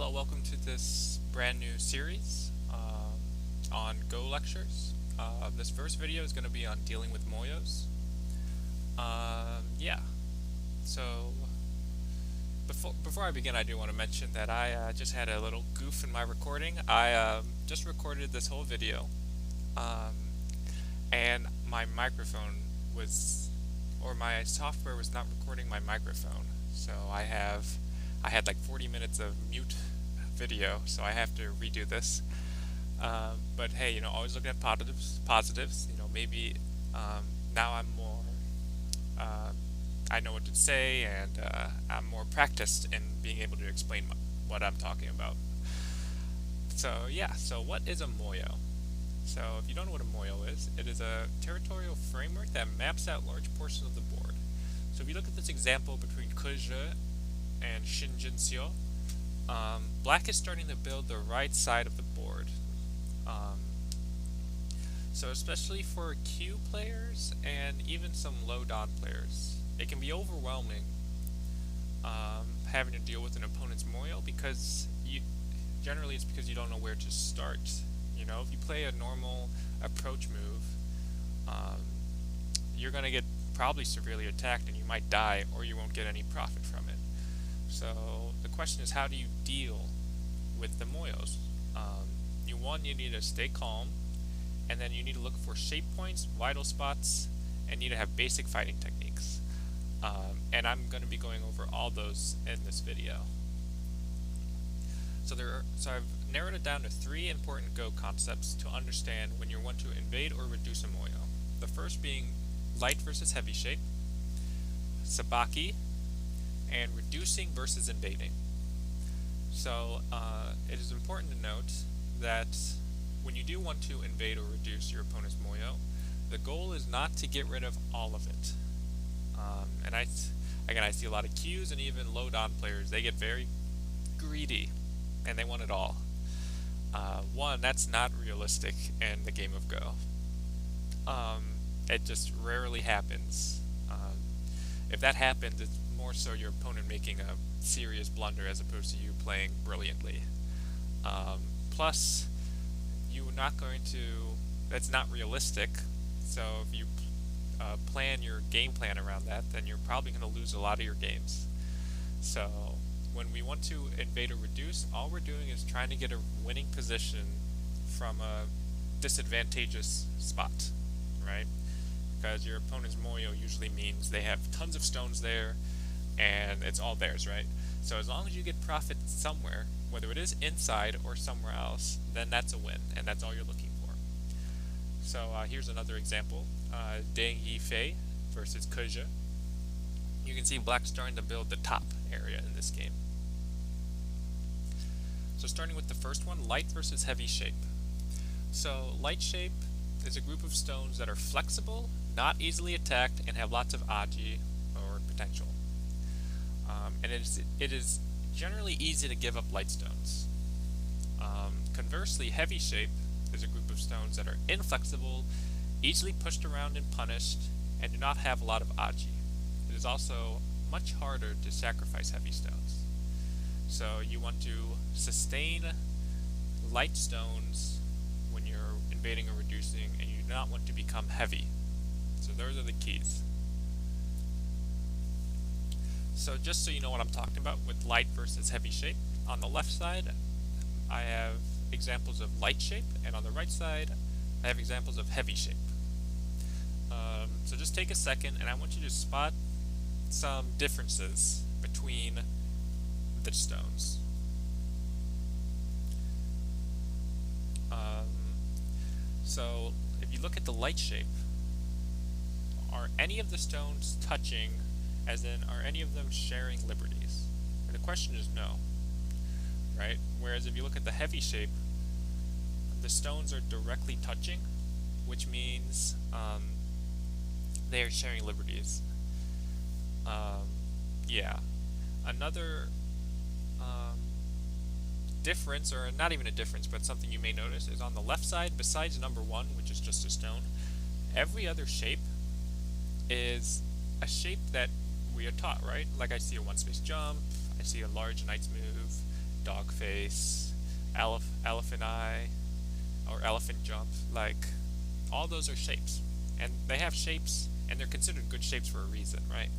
Well, welcome to this brand new series on Go lectures. This first video is going to be on dealing with Moyos. Yeah, so before I begin, I do want to mention that I just had a little goof in my recording. I just recorded this whole video, and my microphone was, or my software was not recording my microphone. So I had like 40 minutes of mute video, so I have to redo this. But hey, always looking at positives. Maybe now I'm more, I know what to say, and I'm more practiced in being able to explain what I'm talking about. So yeah, so what is a Moyo? So if you don't know what a Moyo is, it is a territorial framework that maps out large portions of the board. So if you look at this example between Kuja and Shinjinsyo, black is starting to build the right side of the board. So especially for Q players and even some low Don players, it can be overwhelming having to deal with an opponent's Moyo because generally it's because you don't know where to start. If you play a normal approach move, you're going to get probably severely attacked and you might die, or you won't get any profit from it. So the question is, how do you deal with the Moyos? You need to stay calm, and then you need to look for shape points, vital spots, and you need to have basic fighting techniques. And I'm going to be going over all those in this video. So I've narrowed it down to 3 important Go concepts to understand when you want to invade or reduce a Moyo. The first being light versus heavy shape, Sabaki, and reducing versus invading. So it is important to note that when you do want to invade or reduce your opponent's Moyo, the goal is not to get rid of all of it. And I see a lot of Qs and even low Don players. They get very greedy and they want it all. One, that's not realistic in the game of Go. It just rarely happens. If that happens, it's more so your opponent making a serious blunder as opposed to you playing brilliantly. Plus, you're not going to, that's not realistic, so if you plan your game plan around that, then you're probably going to lose a lot of your games. So when we want to invade or reduce, all we're doing is trying to get a winning position from a disadvantageous spot, right? Because your opponent's Moyo usually means they have tons of stones there, and it's all theirs, right? So as long as you get profit somewhere, whether it is inside or somewhere else, then that's a win, and that's all you're looking for. So here's another example, Deng Yifei versus Kuja. You can see black starting to build the top area in this game. So starting with the first one, light versus heavy shape. So light shape is a group of stones that are flexible, not easily attacked, and have lots of aji, or potential. And it is generally easy to give up light stones. Conversely, heavy shape is a group of stones that are inflexible, easily pushed around and punished, and do not have a lot of aji. It is also much harder to sacrifice heavy stones. So you want to sustain light stones when you're invading or reducing, and you do not want to become heavy. So those are the keys. So just so you know what I'm talking about with light versus heavy shape, on the left side I have examples of light shape, and on the right side I have examples of heavy shape. So just take a second, and I want you to spot some differences between the stones. So if you look at the light shape, are any of the stones touching, as in are any of them sharing liberties? And the question is no, right? Whereas if you look at the heavy shape, the stones are directly touching, which means they are sharing liberties. Yeah. Another difference, or not even a difference, but something you may notice, is on the left side, besides number 1, which is just a stone, every other shape is a shape that we are taught, right? Like I see a one-space jump, I see a large knight's move, dog face, elephant eye, or elephant jump. Like, all those are shapes, and they have shapes, and they're considered good shapes for a reason, right?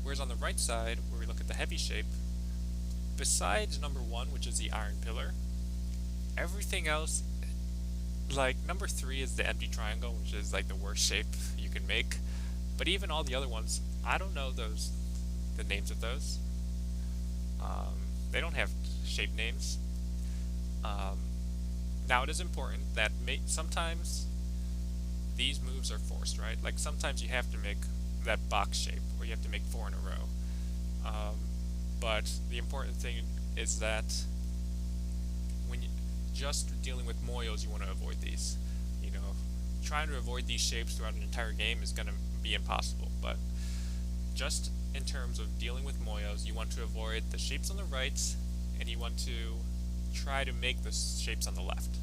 Whereas on the right side, where we look at the heavy shape, besides number 1, which is the iron pillar, everything else, like number 3 is the empty triangle, which is like the worst shape you can make. But even all the other ones, I don't know the names of those. They don't have shape names. Now it is important that sometimes these moves are forced, right? Like sometimes you have to make that box shape, or you have to make 4 in a row. But the important thing is that when you just dealing with Moyos, you want to avoid these. You know, trying to avoid these shapes throughout an entire game is going to be impossible. But just in terms of dealing with Moyos, you want to avoid the shapes on the right, and you want to try to make the shapes on the left.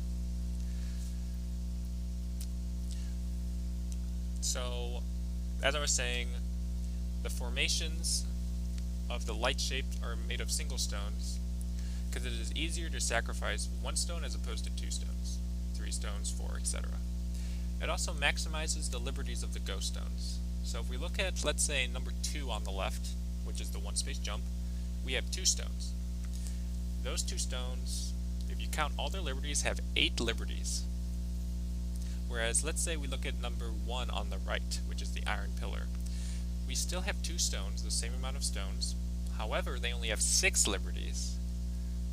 So, as I was saying, the formations of the light shaped are made of single stones, because it is easier to sacrifice 1 stone as opposed to 2 stones, 3 stones, 4, etc. It also maximizes the liberties of the ghost stones. So if we look at, let's say, number 2 on the left, which is the 1-space jump, we have 2 stones. Those 2 stones, if you count all their liberties, have 8 liberties. Whereas, let's say we look at number 1 on the right, which is the iron pillar. We still have 2 stones, the same amount of stones. However, they only have 6 liberties.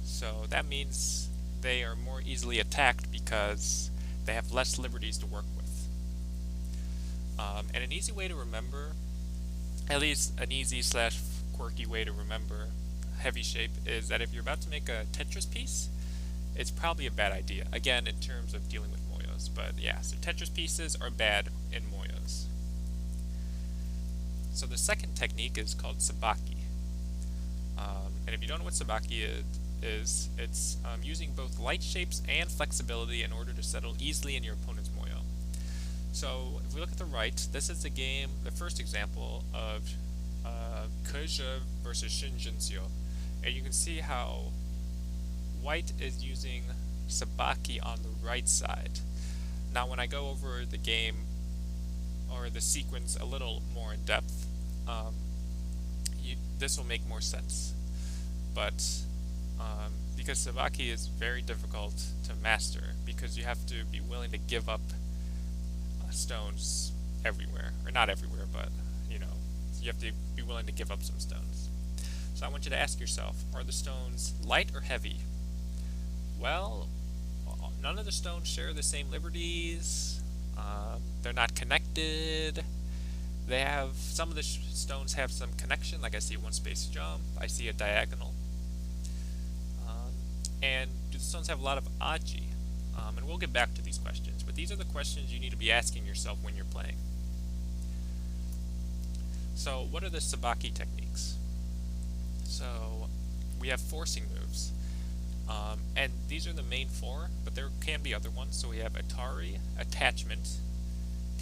So that means they are more easily attacked because they have less liberties to work with. And an easy way to remember, at least an easy / quirky way to remember heavy shape, is that if you're about to make a Tetris piece, it's probably a bad idea. Again, in terms of dealing with Moyos. But yeah, so Tetris pieces are bad in Moyos. So the second technique is called Sabaki. And if you don't know what Sabaki is, it's using both light shapes and flexibility in order to settle easily in your opponent's Moyo. So if we look at the right, this is the first example of Keja versus Shinjinsyo. And you can see how white is using Sabaki on the right side. Now when I go over the game, or the sequence a little more in depth, this will make more sense. But because Sabaki is very difficult to master, because you have to be willing to give up stones everywhere, or not everywhere, but you have to be willing to give up some stones. So I want you to ask yourself, are the stones light or heavy? Well, none of the stones share the same liberties. They're not connected. They have, some of the stones have some connection, like I see 1-space jump, I see a diagonal. And do the stones have a lot of aji? And we'll get back to these questions, but these are the questions you need to be asking yourself when you're playing. So what are the Sabaki techniques? So we have forcing moves. And these are the main 4, but there can be other ones. So we have Atari, Attachment,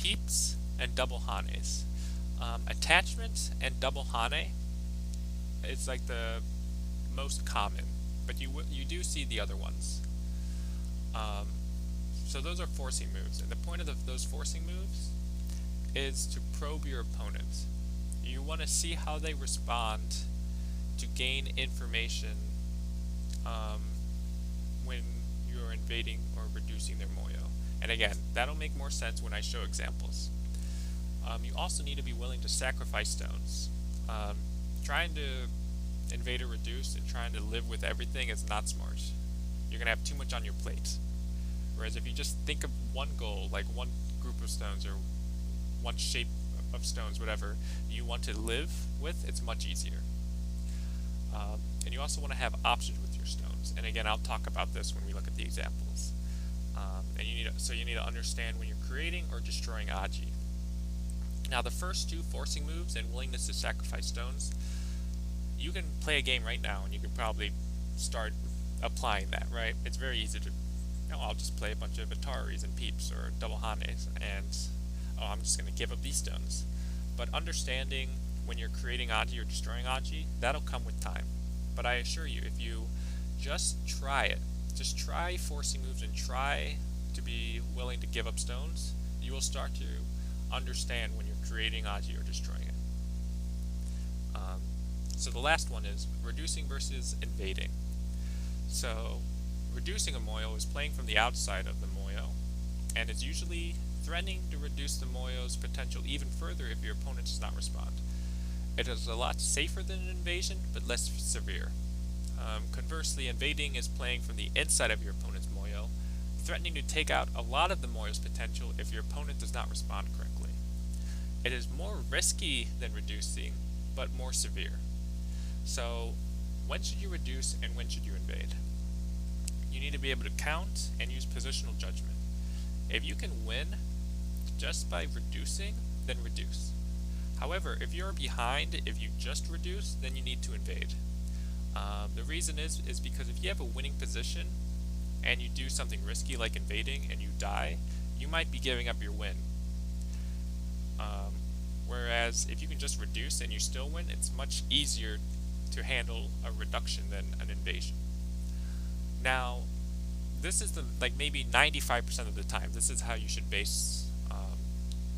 Peeps, and Double Hanes. Attachment and Double Hane is like the most common, but you do see the other ones. So those are forcing moves, and the point of those forcing moves is to probe your opponent. You want to see how they respond to gain information when you're invading or reducing their Moyo. And again, that'll make more sense when I show examples. You also need to be willing to sacrifice stones. Trying to invade or reduce and trying to live with everything is not smart. You're going to have too much on your plate. Whereas if you just think of one goal, like one group of stones or one shape of stones, whatever, you want to live with, it's much easier. And you also want to have options with your stones. And again, I'll talk about this when we look at the examples. And you need to understand when you're creating or destroying aji. Now the first 2, forcing moves and willingness to sacrifice stones, you can play a game right now and you can probably start applying that, right? It's very easy to, I'll just play a bunch of Ataris and Peeps or Double Hanes and, I'm just going to give up these stones. But understanding when you're creating aji or destroying aji, that'll come with time. But I assure you, if you just try it. Just try forcing moves and try to be willing to give up stones. You will start to understand when you're creating Aji or destroying it. So the last one is reducing versus invading. So reducing a Moyo is playing from the outside of the Moyo, and is usually threatening to reduce the Moyo's potential even further if your opponent does not respond. It is a lot safer than an invasion, but less severe. Conversely, invading is playing from the inside of your opponent's Moyo, threatening to take out a lot of the Moyo's potential if your opponent does not respond correctly. It is more risky than reducing, but more severe. So, when should you reduce and when should you invade? You need to be able to count and use positional judgment. If you can win just by reducing, then reduce. However, if you're behind, if you just reduce, then you need to invade. The reason is because if you have a winning position and you do something risky like invading and you die, you might be giving up your win. Whereas if you can just reduce and you still win, it's much easier to handle a reduction than an invasion. Now, this is maybe 95% of the time, this is how you should base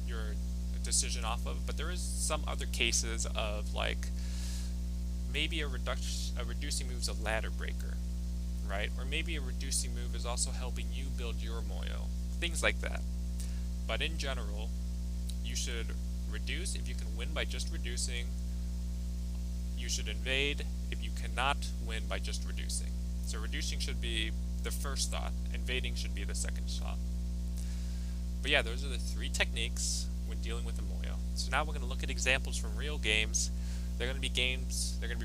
your decision off of, but there is some other cases of maybe a reducing move is a ladder breaker, right? Or maybe a reducing move is also helping you build your Moyo, things like that. But in general, you should reduce if you can win by just reducing. You should invade if you cannot win by just reducing. So reducing should be the first thought, invading should be the second thought. But yeah, those are the three techniques when dealing with a Moyo. So now we're going to look at examples from real games. They're going to be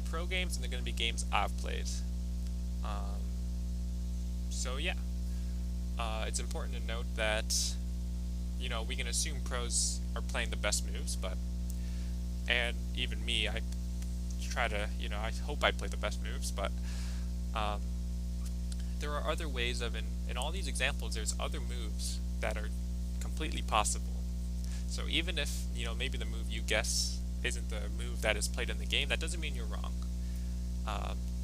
pro games, and they're going to be games I've played. So yeah, it's important to note that, we can assume pros are playing the best moves, and even me, I try to, I hope I play the best moves, but there are other ways of, in all these examples, there's other moves that are completely possible. So even if, maybe the move you guess isn't the move that is played in the game, that doesn't mean you're wrong.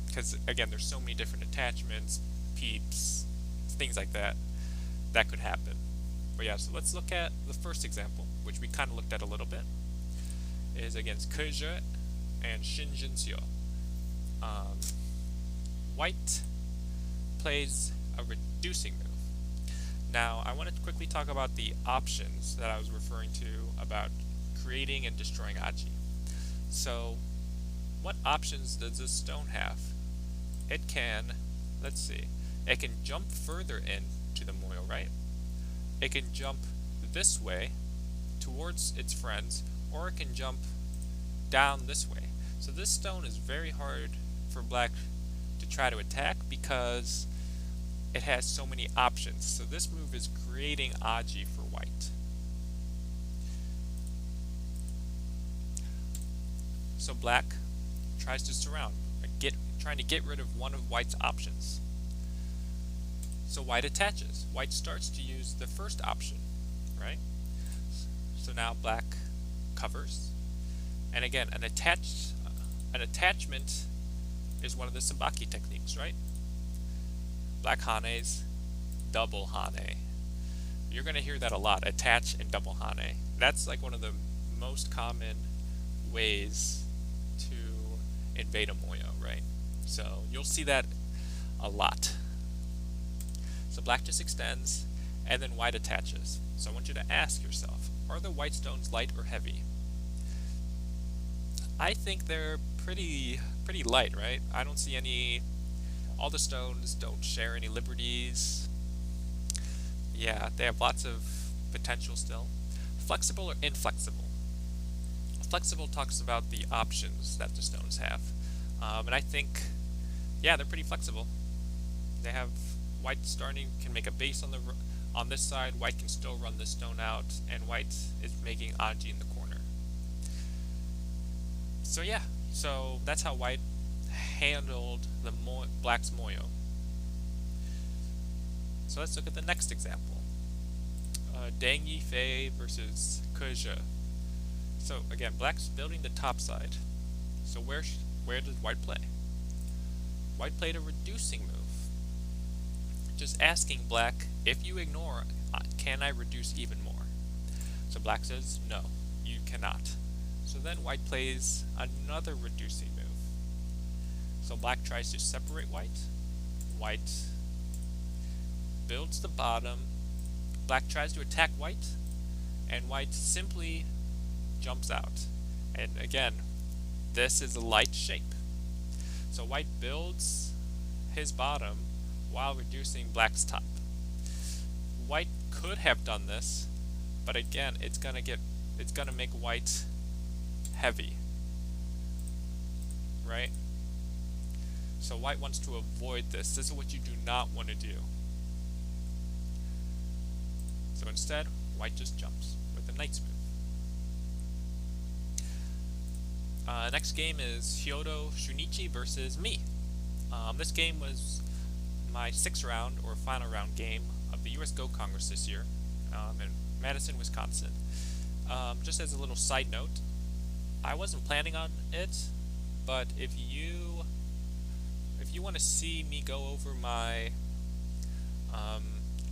Because, again, there's so many different attachments, peeps, things like that could happen. But yeah, so let's look at the first example, which we kind of looked at a little bit, is against Keuje and Shinjinseo. White plays a reducing move. Now, I want to quickly talk about the options that I was referring to about creating and destroying Aji. So, what options does this stone have? It can, it can jump further into the Moyo, right? It can jump this way towards its friends, or it can jump down this way. So this stone is very hard for black to try to attack because it has so many options. So this move is creating Aji for white. So black tries to surround, trying to get rid of one of white's options. So white attaches. White starts to use the first option, right? So now black covers. And again, an attachment is one of the Sabaki techniques, right? Black Hanes, double Hane. You're going to hear that a lot, attach and double Hane. That's one of the most common ways to invade a Moyo, right? So you'll see that a lot. So black just extends, and then white attaches. So I want you to ask yourself, are the white stones light or heavy? I think they're pretty light, right? I don't see any, all the stones don't share any liberties. Yeah, they have lots of potential still. Flexible or inflexible? Flexible talks about the options that the stones have. And I think, yeah, they're pretty flexible. They have white can make a base on this side, white can still run this stone out, and white is making Aji in the corner. So yeah, so that's how white handled the black's Moyo. So let's look at the next example. Deng Yifei versus Keuje. So again, black's building the top side. So where does white play? white played a reducing move. Just asking black, if you ignore, can I reduce even more? So black says, no, you cannot. So then white plays another reducing move. So black tries to separate white. White builds the bottom. Black tries to attack white, and white simply jumps out. And again, this is a light shape. So white builds his bottom while reducing black's top. White could have done this, but again, it's gonna make white heavy, right? So white wants to avoid this. This is what you do not want to do. So instead, white just jumps with a knight's move. Next game is Hyodo Shunichi versus me. This game was my 6th round or final round game of the US Go Congress this year in Madison, Wisconsin. Just as a little side note, I wasn't planning on it, but if you want to see me go over my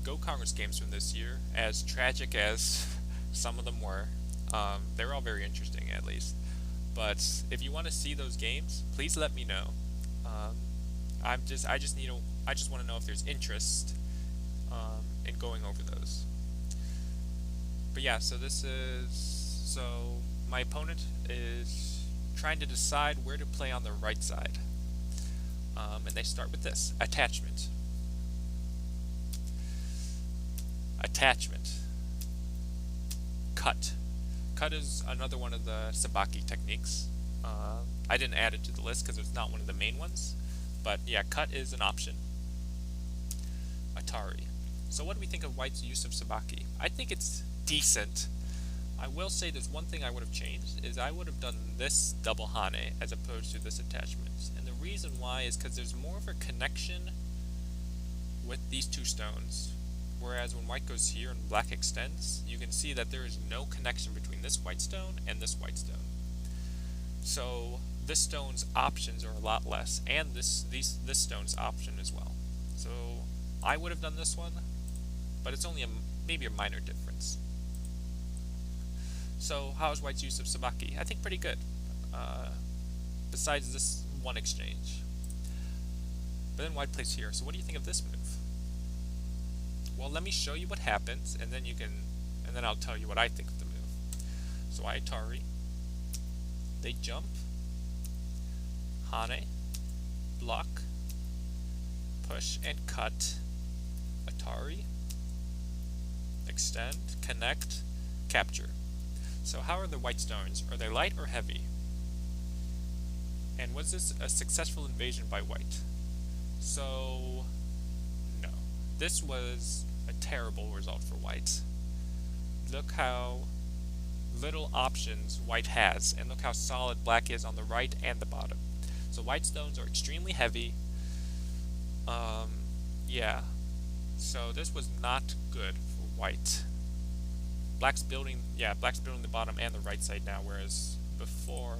Go Congress games from this year, as tragic as some of them were, they were all very interesting at least. But if you want to see those games, please let me know. I just want to know if there's interest in going over those. But yeah, so my opponent is trying to decide where to play on the right side. And they start with this, attachment. Attachment. Cut. Cut is another one of the Sabaki techniques. I didn't add it to the list because it's not one of the main ones. But yeah, cut is an option. Atari. So what do we think of white's use of Sabaki? I think it's decent. I will say there's one thing I would have changed, is I would have done this double hane as opposed to this attachment. And the reason why is because there's more of a connection with these two stones. Whereas when white goes here and black extends, you can see that there is no connection between this white stone and this white stone. So this stone's options are a lot less, and this stone's option as well. So I would have done this one, but it's only maybe a minor difference. So how's white's use of Sabaki? I think pretty good, besides this one exchange. But then white plays here. So what do you think of this move? Well, let me show you what happens, and then I'll tell you what I think of the move. So I Atari. They jump, hane, block, push, and cut. Atari, extend, connect, capture. So how are the white stones? Are they light or heavy? And was this a successful invasion by white? So, no. This was a terrible result for white. Look how little options white has, and look how solid black is on the right and the bottom. So white stones are extremely heavy. Yeah. So this was not good for white. Black's building the bottom and the right side now, whereas before,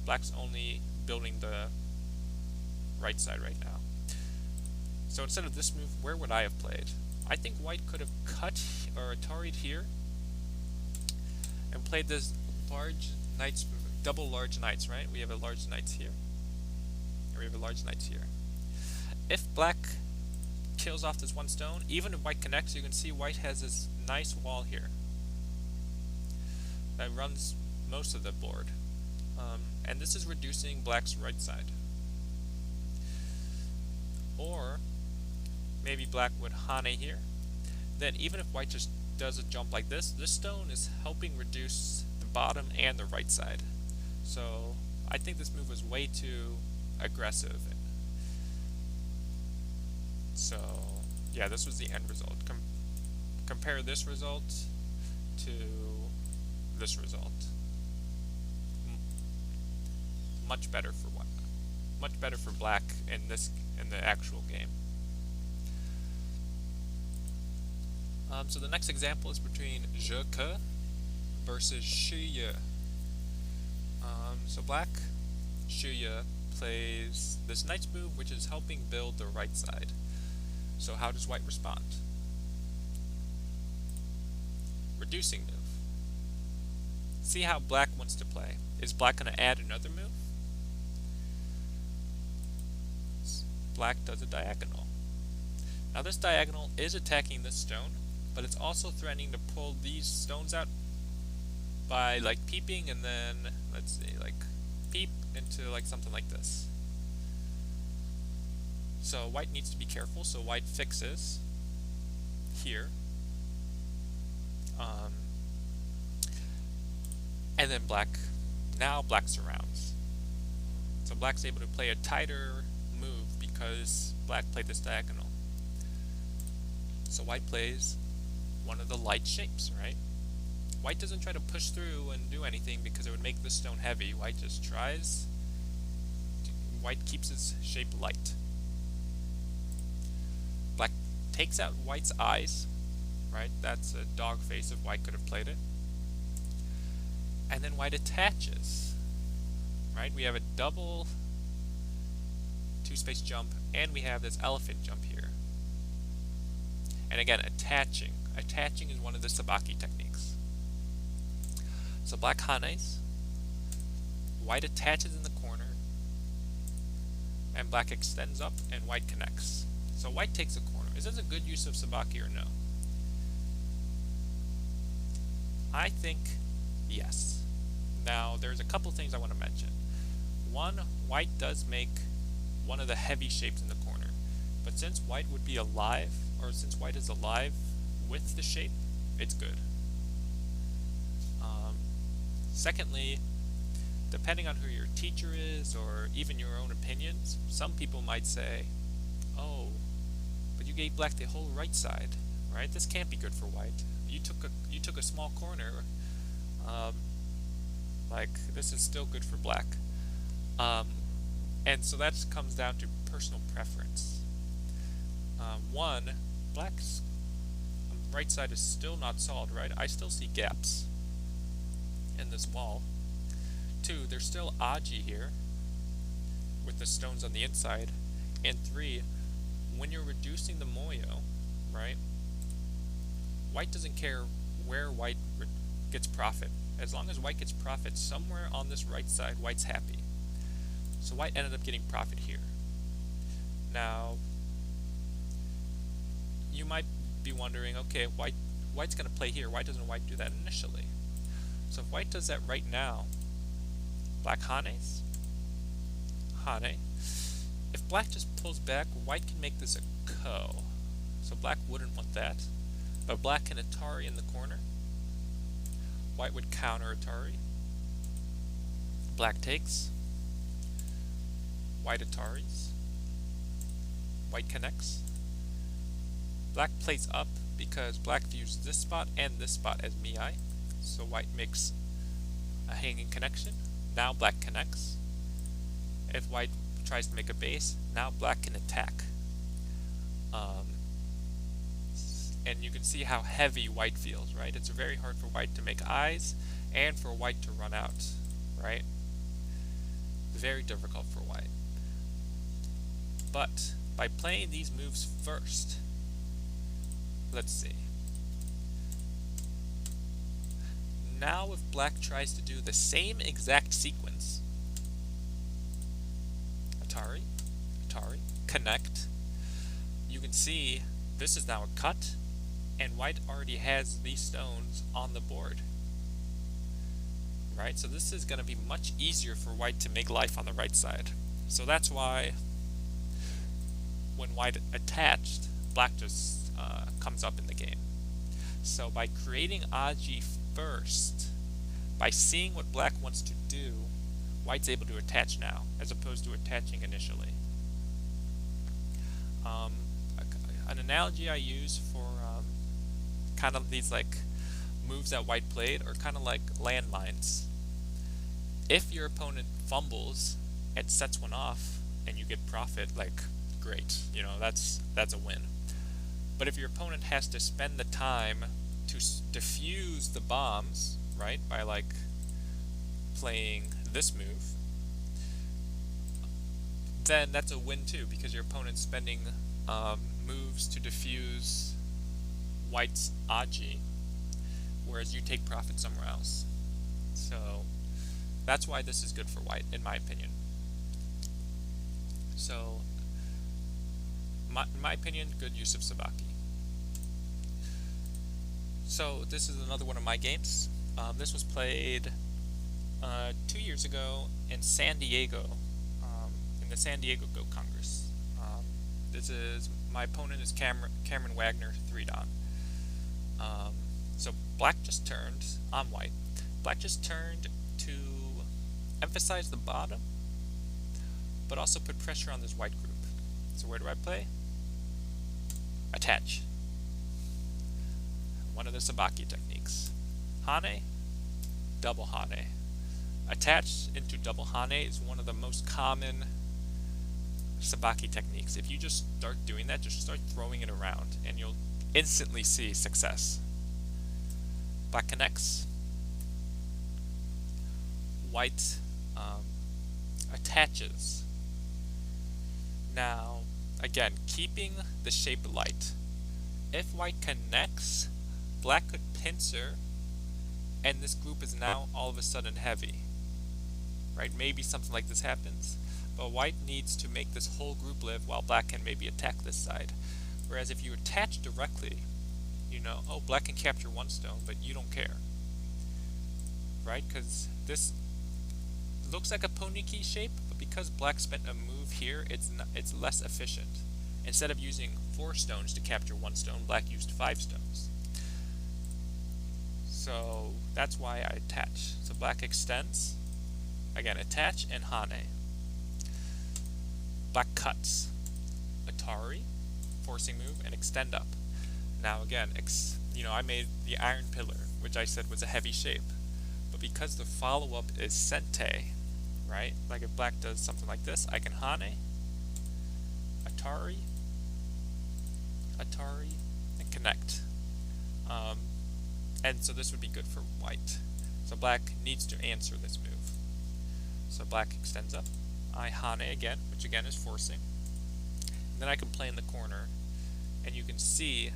black's only building the right side right now. So instead of this move, where would I have played? I think white could have cut or Atari'd here and played this large knights, double large knights, right? We have a large knights here. Or we have a large knights here. If black kills off this one stone, even if white connects, you can see white has this nice wall here that runs most of the board. And this is reducing black's right side. Or maybe black would hane here. Then even if white just does a jump like this stone is helping reduce the bottom and the right side. So I think this move was way too aggressive. So yeah, this was the end result. Compare this result to this result. Much better for white. Much better for black in the actual game. So the next example is between je que versus shi ye. So black, shi ye, plays this nice move, which is helping build the right side. So how does white respond? Reducing move. See how black wants to play. Is black going to add another move? Black does a diagonal. Now this diagonal is attacking this stone, but it's also threatening to pull these stones out by like peeping, and then let's see, like peep into like something like this. So white needs to be careful, so white fixes here. And then now black surrounds. So black's able to play a tighter move because black played this diagonal. So white plays one of the light shapes, right? White doesn't try to push through and do anything because it would make this stone heavy. White just tries. White keeps its shape light. Black takes out white's eyes, right? That's a dog face if white could have played it. And then white attaches, right? We have a double two-space jump, and we have this elephant jump here. And again, attaching. Attaching is one of the Sabaki techniques. So black hanes, white attaches in the corner, and black extends up, and white connects. So white takes a corner. Is this a good use of Sabaki or no? I think yes. Now, there's a couple things I want to mention. One, white does make one of the heavy shapes in the corner, but since white would be alive, or since white is alive with the shape, it's good. Secondly, depending on who your teacher is, or even your own opinions, some people might say, oh, but you gave black the whole right side, right? This can't be good for white. You took a small corner. Like, this is still good for black. And so that comes down to personal preference. One, black's right side is still not solid, right? I still see gaps in this wall. Two, there's still Aji here with the stones on the inside. And three, when you're reducing the Moyo, right, white doesn't care where white gets profit. As long as white gets profit somewhere on this right side, white's happy. So white ended up getting profit here. Now, you might be wondering, okay, white's going to play here. Why doesn't white do that initially? So if white does that right now, black hanes, hane. If black just pulls back, white can make this a ko. So black wouldn't want that. But black can Atari in the corner. White would counter Atari. Black takes. White Ataris. White connects. Black plays up because black views this spot and this spot as miai. So white makes a hanging connection. Now black connects. If white tries to make a base, now black can attack. And you can see how heavy white feels, right? It's very hard for white to make eyes and for white to run out, right? Very difficult for white. But by playing these moves first, let's see. Now if black tries to do the same exact sequence, Atari, Atari, connect, you can see this is now a cut, and white already has these stones on the board. Right? So this is going to be much easier for white to make life on the right side. So that's why when white attached, black just comes up in the game. So by creating Aji first, by seeing what black wants to do, white's able to attach now, as opposed to attaching initially. An analogy I use for kind of these like moves that white played are kind of like landmines. If your opponent fumbles and sets one off and you get profit, like, great, you know, that's a win. But if your opponent has to spend the time to defuse the bombs, right, by like playing this move, then that's a win too, because your opponent's spending moves to defuse white's Aji, whereas you take profit somewhere else. So that's why this is good for white, in my opinion. So, in my opinion, good use of Sabaki. So this is another one of my games. This was played 2 years ago in San Diego, in the San Diego Go Congress. My opponent is Cameron Wagner, 3-don. So black just turned on white. Black just turned to emphasize the bottom, but also put pressure on this white group. So where do I play? Attach. One of the Sabaki techniques. Hane, double Hane. Attach into double Hane is one of the most common Sabaki techniques. If you just start doing that, just start throwing it around, and you'll instantly see success. Black connects. White attaches. Now, again, keeping the shape light. If white connects, black could pincer, and this group is now all of a sudden heavy. Right? Maybe something like this happens, but white needs to make this whole group live while black can maybe attack this side. Whereas if you attach directly, you know, oh, black can capture one stone, but you don't care. Right? Because this looks like a pony key shape, but because black spent a move here, it's less efficient. Instead of using 4 stones to capture 1 stone, black used 5 stones. So that's why I attach. So black extends. Again, attach and Hane. Black cuts. Atari, forcing move, and extend up. Now again, I made the iron pillar, which I said was a heavy shape. But because the follow-up is Sente, right? Like if black does something like this, I can Hane, Atari, and connect. And so this would be good for white. So black needs to answer this move. So black extends up. I Hane again, which again is forcing. And then I can play in the corner, and you can see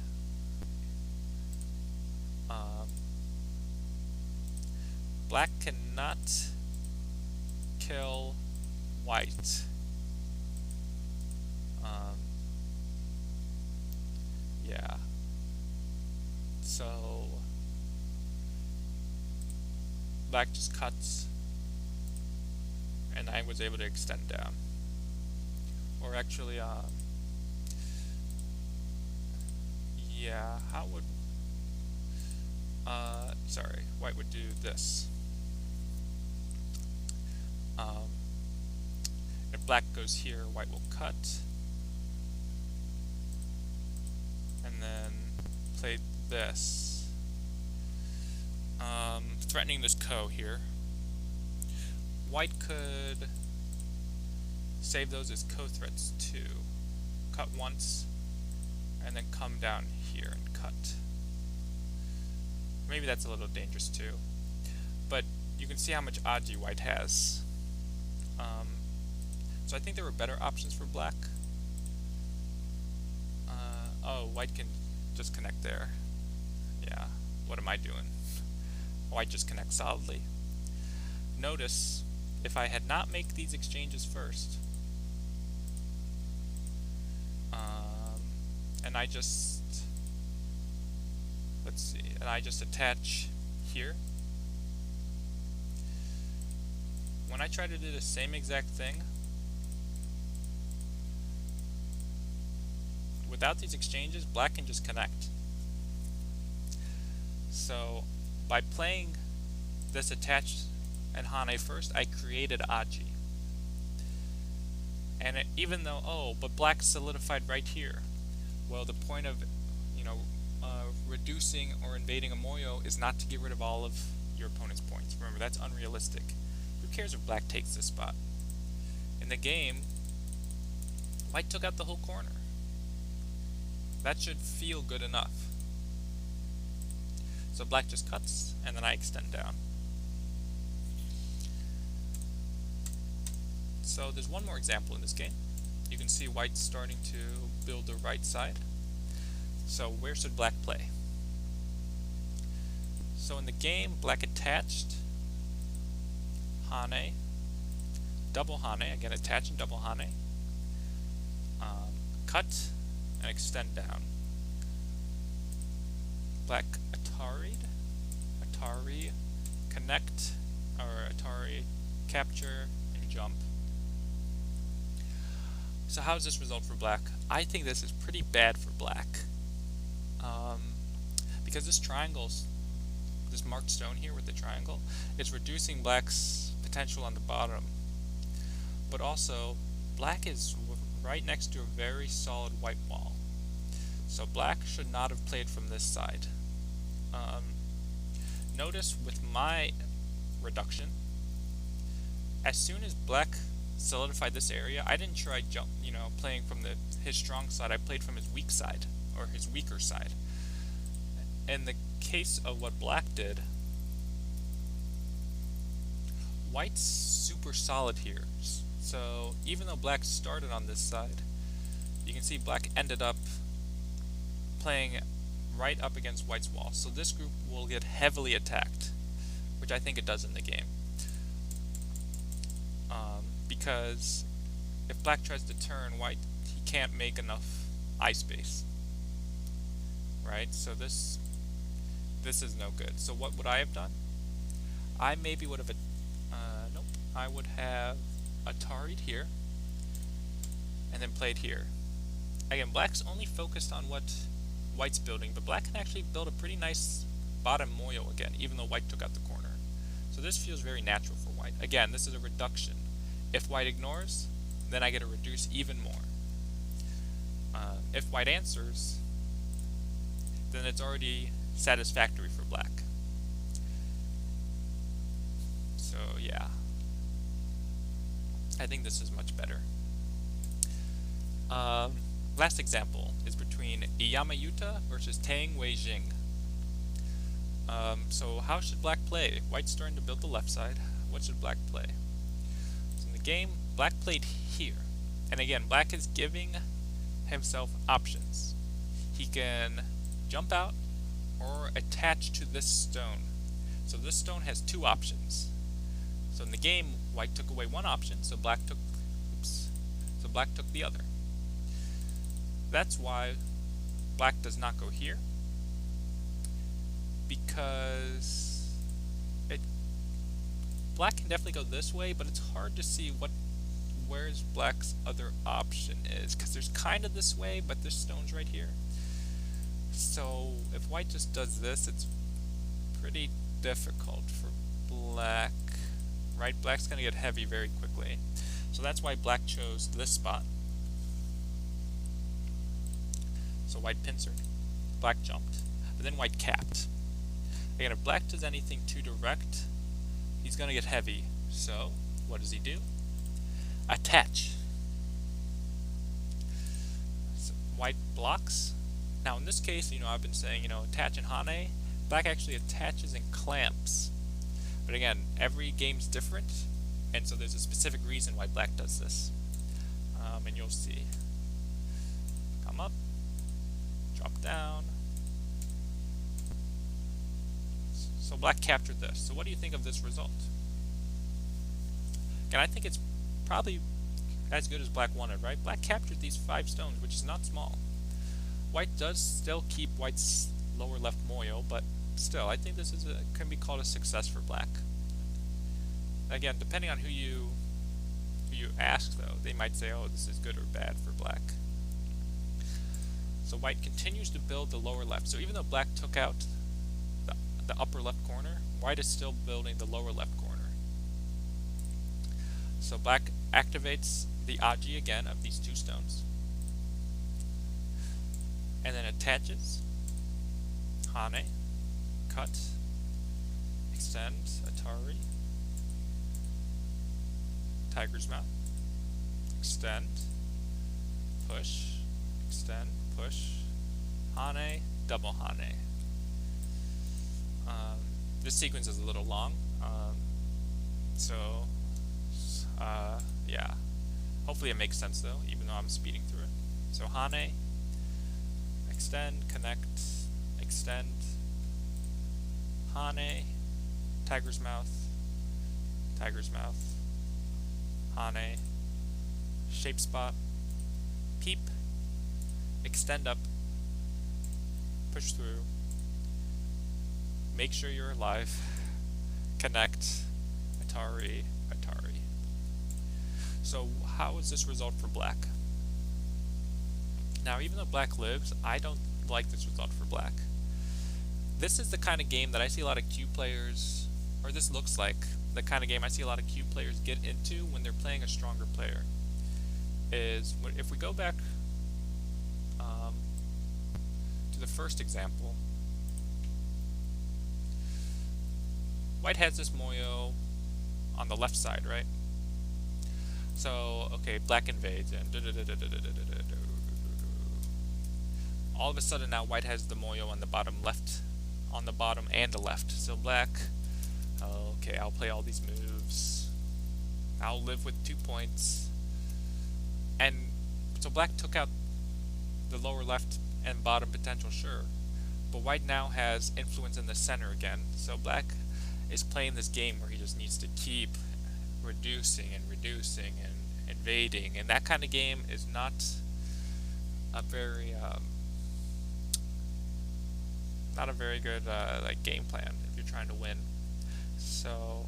black cannot kill white. Yeah. So black just cuts, and I was able to extend down. Or actually, yeah, how would, sorry, white would do this. If black goes here, white will cut, and then play this, threatening this ko here. White could save those as ko threats too. Cut once, and then come down here and cut. Maybe that's a little dangerous too, but you can see how much Aji white has. So I think there were better options for black. Oh, white can just connect there. Yeah, what am I doing? White just connects solidly. Notice, if I had not made these exchanges first, and I just, let's see, and I just attach here, when I try to do the same exact thing, without these exchanges, black can just connect. So by playing this attached and Hane first, I created Aji. And even though, oh, but black solidified right here. Well, the point of, reducing or invading a Moyo is not to get rid of all of your opponent's points. Remember, that's unrealistic. Who cares if black takes this spot? In the game, white took out the whole corner. That should feel good enough. So black just cuts, and then I extend down. So there's one more example in this game. You can see white's starting to build the right side. So where should black play? So in the game, black attached, hane, double hane, again attach and double hane, cut and extend down. Black Atari, connect, or Atari, capture, and jump. So how does this result for black? I think this is pretty bad for black. Because this triangle, this marked stone here with the triangle, is reducing black's potential on the bottom. But also, black is right next to a very solid white wall. So black should not have played from this side. Notice with my reduction, as soon as black solidified this area, I didn't try playing from his strong side. I played from his weak side, or his weaker side. In the case of what black did, white's super solid here. So even though black started on this side, you can see black ended up playing right up against white's wall. So this group will get heavily attacked, which I think it does in the game. Because if black tries to turn white, he can't make enough eye space. Right? So this is no good. So what would I have done? I maybe would have nope. I would have Atari'd here and then played here. Again, black's only focused on what white's building, but black can actually build a pretty nice bottom Moyo again, even though white took out the corner. So this feels very natural for white. Again, this is a reduction. If white ignores, then I get to reduce even more. If white answers, then it's already satisfactory for black. So yeah, I think this is much better. Last example is between Iyama Yuta versus Tang Weijing. So how should black play? White's starting to build the left side. What should black play? So in the game, black played here. And again, black is giving himself options. He can jump out or attach to this stone. So this stone has two options. So in the game, white took away one option, so black took the other. That's why black does not go here, because black can definitely go this way, but it's hard to see where's black's other option is, because there's kind of this way, but this stone's right here. So if white just does this, it's pretty difficult for black, right? Black's gonna get heavy very quickly. So that's why black chose this spot. So white pincered, black jumped, but then white capped. Again, if black does anything too direct, he's gonna get heavy. So what does he do? Attach. So white blocks. Now in this case, I've been saying, attach and hane. Black actually attaches and clamps. But again, every game's different, and so there's a specific reason why black does this. And you'll see. Come up, drop down. So black captured this. So what do you think of this result? Again, I think it's probably as good as black wanted, right? Black captured these 5 stones, which is not small. White does still keep white's lower left Moyo, but still, I think this can be called a success for black. Again, depending on who you ask, though, they might say, oh, this is good or bad for black. So white continues to build the lower left. So even though black took out the upper left corner, white is still building the lower left corner. So black activates the aji again of these 2 stones, and then attaches, hane, cut, extend, atari, tiger's mouth, extend, push, extend, push, hane, double hane. This sequence is a little long, so Yeah. Hopefully it makes sense though, even though I'm speeding through it. So Hane, extend, connect, extend, Hane, tiger's mouth, Hane, shape spot, peep, extend up, push through, make sure you're alive, connect, Atari. So how is this result for black? Now even though black lives, I don't like this result for black. This is the kind of game that I see a lot of Q players, or this looks like the kind of game I see a lot of Q players get into when they're playing a stronger player. If we go back to the first example, white has this Moyo on the left side, right? So, okay, black invades, and all of a sudden now white has the Moyo on the bottom left, on the bottom and the left. So black, okay, I'll play all these moves. I'll live with 2 points. And so black took out the lower left and bottom potential, sure. But white now has influence in the center again. So black is playing this game where he just needs to keep reducing and invading, and that kind of game is not a very good like game plan if you're trying to win. So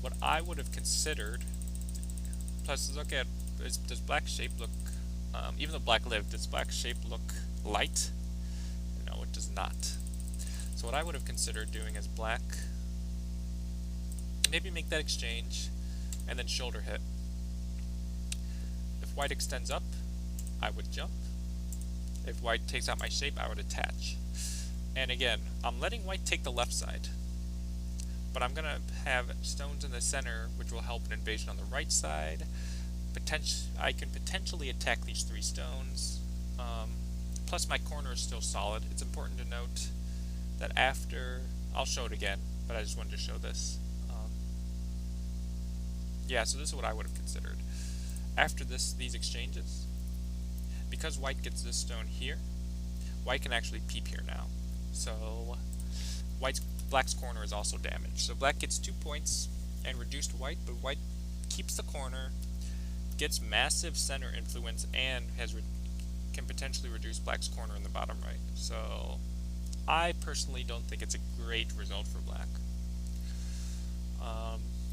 what I would have considered, plus look at, does black shape look, even though black lived, does black shape look light? No, it does not. So what I would have considered doing is black, maybe make that exchange, and then shoulder hit. If white extends up, I would jump. If white takes out my shape, I would attach. And again, I'm letting white take the left side, but I'm gonna have stones in the center, which will help an invasion on the right side. I can potentially attack these 3 stones. Plus my corner is still solid. It's important to note that after, I'll show it again, but I just wanted to show this. Yeah, so this is what I would have considered. After these exchanges, because white gets this stone here, white can actually peep here now. So black's corner is also damaged. So black gets 2 points and reduced white, but white keeps the corner, gets massive center influence, and can potentially reduce black's corner in the bottom right. So I personally don't think it's a great result for black.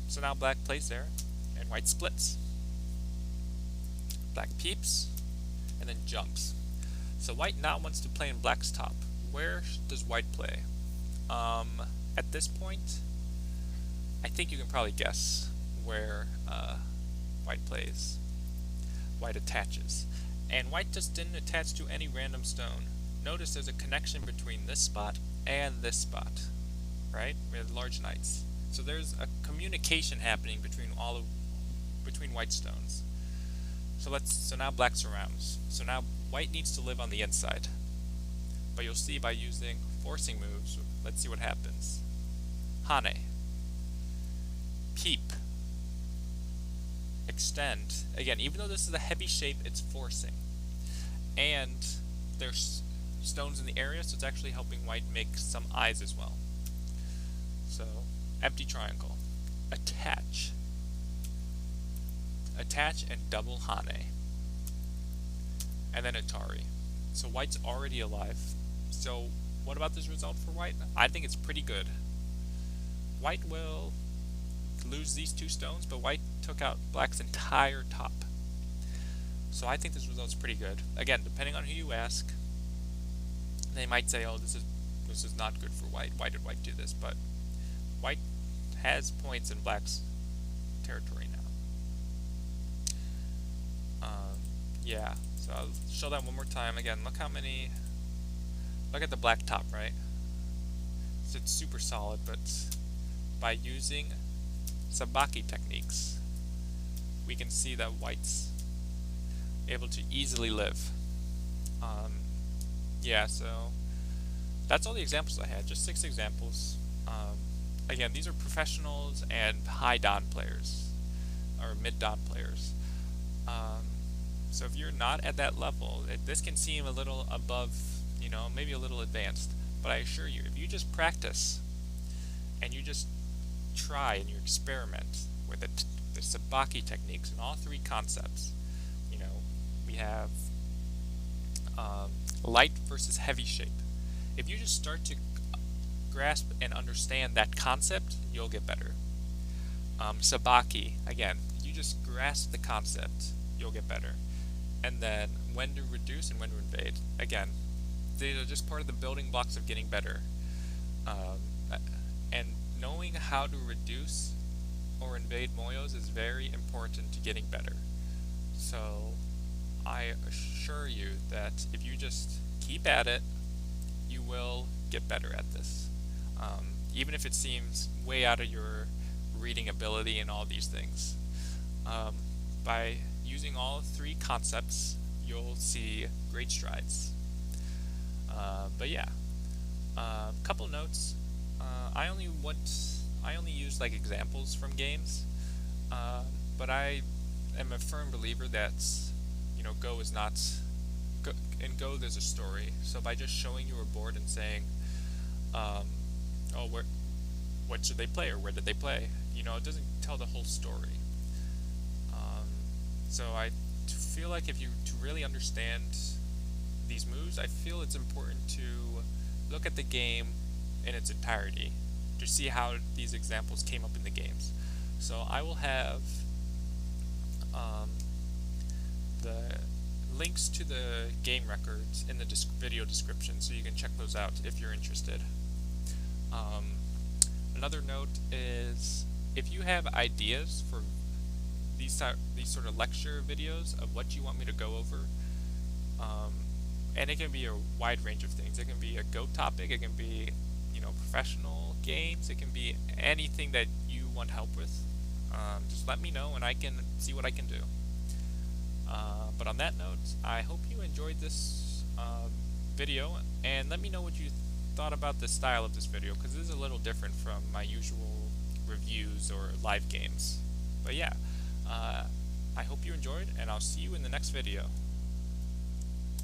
So now black plays there, and white splits. Black peeps, and then jumps. So white now wants to play in black's top. Where does white play? At this point, I think you can probably guess where white plays. White attaches. And white just didn't attach to any random stone. Notice there's a connection between this spot and this spot, right? We have large knights. So there's a communication happening between white stones. So now black surrounds. So now white needs to live on the inside. But you'll see by using forcing moves, let's see what happens. Hane. Peep. Extend. Again, even though this is a heavy shape, it's forcing. And there's stones in the area, so it's actually helping white make some eyes as well. So, empty triangle. Attach. Attach and double Hane. And then Atari. So white's already alive. So what about this result for white? I think it's pretty good. White will lose these 2 stones, but white took out black's entire top. So I think this result's pretty good. Again, depending on who you ask, they might say, oh, this is not good for white. Why did white do this? But white has points in black's territory now. Yeah, so I'll show that one more time. Again, look at the black top, right? So it's super solid, but by using Sabaki techniques, we can see that white's able to easily live. Yeah, so that's all the examples I had, just 6 examples. Again, these are professionals and high Dan players. or mid-dom players. So if you're not at that level, this can seem a little above, maybe a little advanced. But I assure you, if you just practice and you just try and you experiment with the Sabaki techniques and all three concepts, we have light versus heavy shape. If you just start to grasp and understand that concept, you'll get better. Sabaki, again, you just grasp the concept, you'll get better. And then when to reduce and when to invade, again, these are just part of the building blocks of getting better. And knowing how to reduce or invade Moyos is very important to getting better. So I assure you that if you just keep at it, you will get better at this. Even if it seems way out of your reading ability and all these things. By using all three concepts, you'll see great strides. But yeah, couple notes. I only use like examples from games, but I am a firm believer that Go is not. In Go, there's a story. So by just showing you a board and saying, what should they play or where did they play? It doesn't tell the whole story. So I feel like if you to really understand these moves, I feel it's important to look at the game in its entirety to see how these examples came up in the games. So I will have the links to the game records in the video description, so you can check those out if you're interested. Another note is, if you have ideas for these sort of lecture videos of what you want me to go over, and it can be a wide range of things. It can be a Go topic, it can be professional games, it can be anything that you want help with. Just let me know and I can see what I can do. But on that note, I hope you enjoyed this video, and let me know what you thought about the style of this video, because this is a little different from my usual reviews or live games. But yeah, I hope you enjoyed, and I'll see you in the next video.